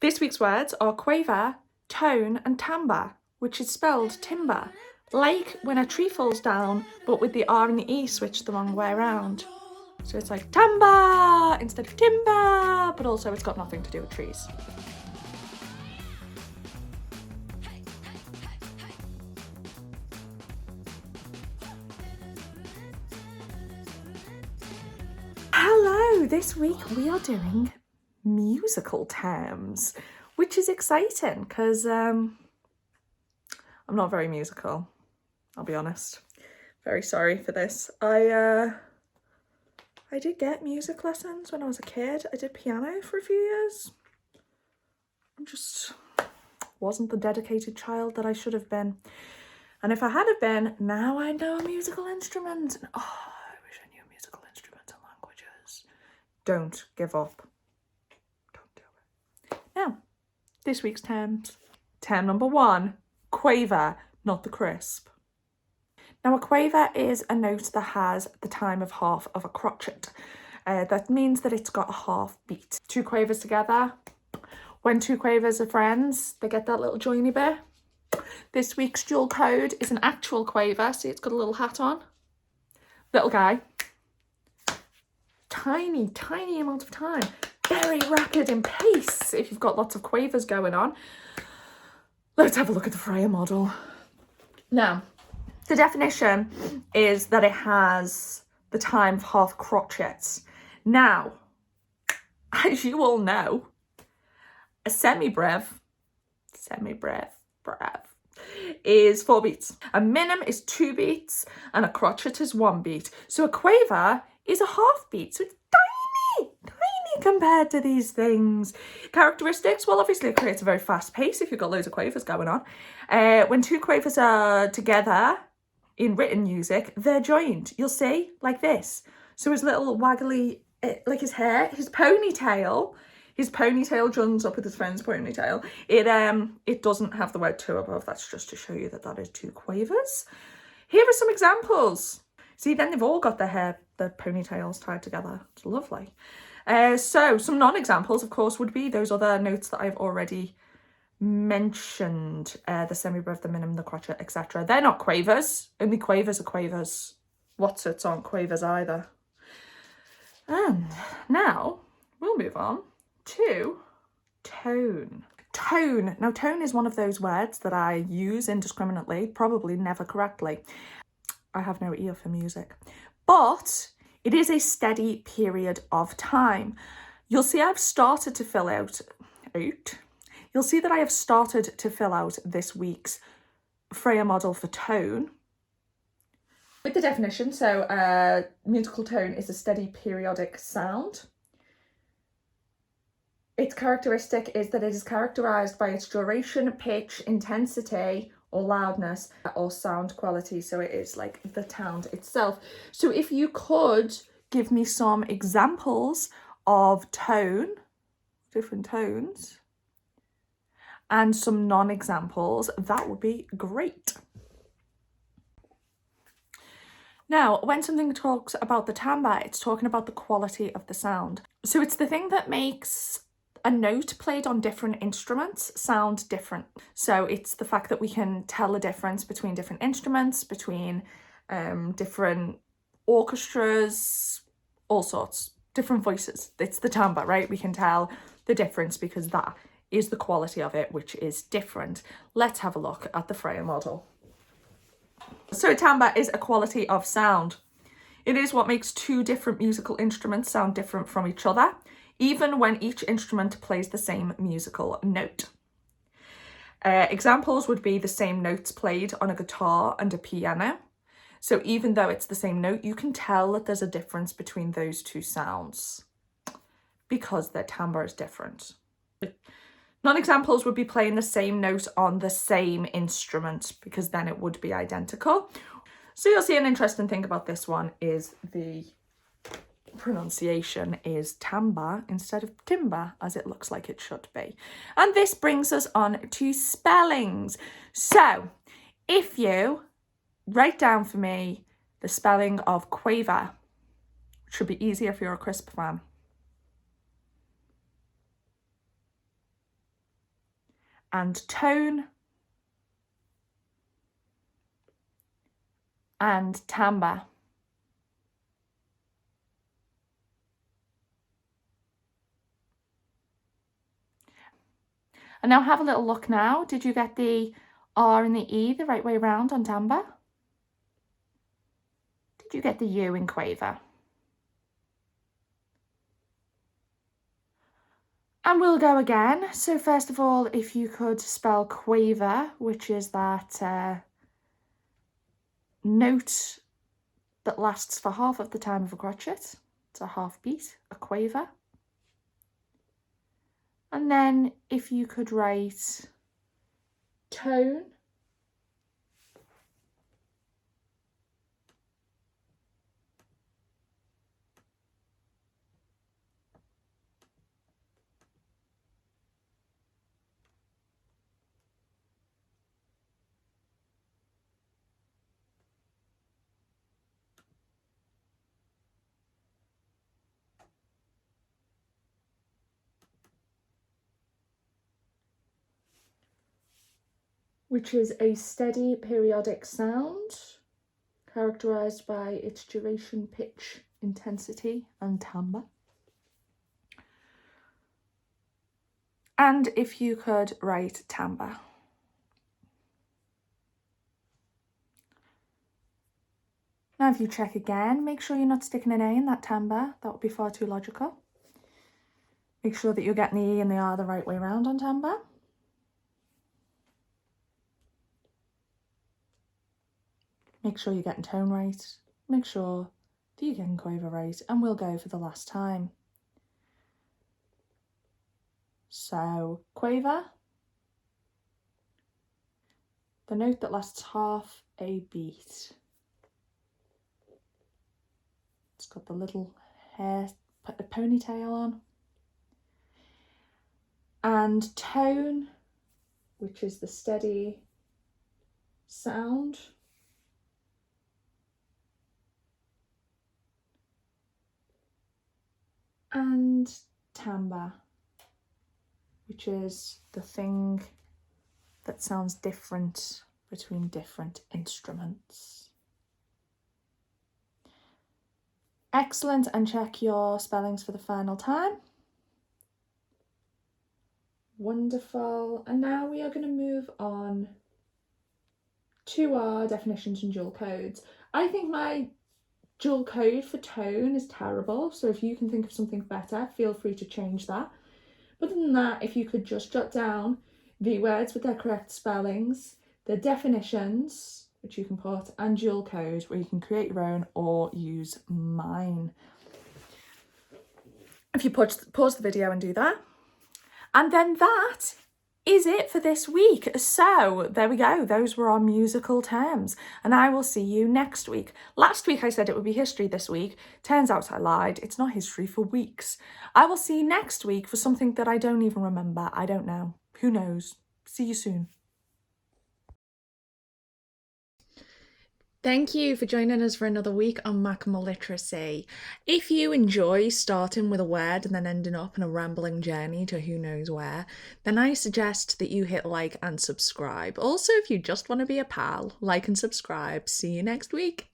This week's words are quaver, tone and timbre, which is spelled timber, like when a tree falls down, but with the R and the E switched the wrong way around. So it's like timber instead of timber, but also it's got nothing to do with trees. Hello, this week we are doing musical terms, which is exciting because I'm not very musical, I'll be honest. Very sorry for this. I did get music lessons when I was a kid. I did piano for a few years. I just wasn't the dedicated child that I should have been. And if I had have been, now I know a musical instrument. Oh, I wish I knew musical instruments and languages. Don't give up. Don't do it. Now, this week's terms. Term number 1, quaver, not the crisp. Now, a quaver is a note that has the time of half of a crotchet. That means that it's got a half beat. 2 quavers together. When 2 quavers are friends, they get that little joiny bit. This week's dual code is an actual quaver. See, it's got a little hat on. Little guy. Tiny, tiny amount of time. Very rapid in pace if you've got lots of quavers going on. Let's have a look at the Freya model. Now, the definition is that it has the time of half crotchets. Now, as you all know, a semi-breve is 4 beats. A minim is 2 beats and a crotchet is 1 beat. So a quaver is a half beat. So it's tiny compared to these things. Characteristics, well, obviously it creates a very fast pace if you've got loads of quavers going on. When 2 quavers are together in written music, they're joined. You'll see, like this. So his little waggly, like his hair, his ponytail joins up with his friend's ponytail. It doesn't have the word 2 above. That's just to show you that that is 2 quavers. Here are some examples. See, then they've all got their hair, their ponytails tied together. It's lovely. So some non-examples, of course, would be those other notes that I've already mentioned. The semi-breve, the minim, the crotchet, etc. They're not quavers. Only quavers are quavers. Whatsits aren't quavers either. And now we'll move on to tone. Tone. Now, tone is one of those words that I use indiscriminately, probably never correctly. I have no ear for music, but it is a steady period of time. You'll see I've started to fill out. You'll see that I have started to fill out this week's Freya model for tone with the definition. So, musical tone is a steady periodic sound. Its characteristic is that it is characterised by its duration, pitch, intensity, or loudness, or sound quality. So it is like the sound itself. So if you could give me some examples of tone, different tones, and some non-examples, that would be great. Now, when something talks about the timbre, it's talking about the quality of the sound. So it's the thing that makes a note played on different instruments sound different. So it's the fact that we can tell the difference between different instruments, between different orchestras, all sorts, different voices. It's the timbre, right? We can tell the difference because that is the quality of it, which is different. Let's have a look at the Freya model. So timbre is a quality of sound. It is what makes 2 different musical instruments sound different from each other, even when each instrument plays the same musical note. Examples would be the same notes played on a guitar and a piano. So even though it's the same note, you can tell that there's a difference between those 2 sounds because their timbre is different. Non-examples would be playing the same note on the same instrument because then it would be identical. So you'll see an interesting thing about this one is the pronunciation is timbre instead of timber, as it looks like it should be. And this brings us on to spellings. So if you write down for me the spelling of quaver, which should be easier if you're a crisp fan. and tone and timbre. And now have a little look now. Did you get the R and the E the right way around on timbre? Did you get the U in quaver? And we'll go again. So first of all, if you could spell quaver, which is that note that lasts for half of the time of a crotchet. It's a half beat, a quaver. And then if you could write tone, which is a steady periodic sound characterized by its duration, pitch, intensity, and timbre. And if you could write timbre. Now if you check again, make sure you're not sticking an A in that timbre. That would be far too logical. Make sure that you're getting the E and the R the right way around on timbre. Make sure you're getting tone right. Make sure that you're getting quaver right. And we'll go for the last time. So, quaver. The note that lasts half a beat. It's got the little hair, put the ponytail on. And tone, which is the steady sound. And timbre, which is the thing that sounds different between different instruments. Excellent, and check your spellings for the final time. Wonderful, and now we are going to move on to our definitions and dual codes. I think my dual code for tone is terrible, so if you can think of something better, feel free to change that. But other than that, if you could just jot down the words with their correct spellings, the definitions, which you can put, and dual code, where you can create your own or use mine. If you pause the video and do that. And then that is it for this week. So there we go. Those were our musical terms. And I will see you next week. Last week I said it would be history this week. Turns out I lied. It's not history for weeks. I will see you next week for something that I don't even remember. I don't know. Who knows? See you soon. Thank you for joining us for another week on Macamo Literacy. If you enjoy starting with a word and then ending up in a rambling journey to who knows where, then I suggest that you hit like and subscribe. Also, if you just want to be a pal, like and subscribe. See you next week.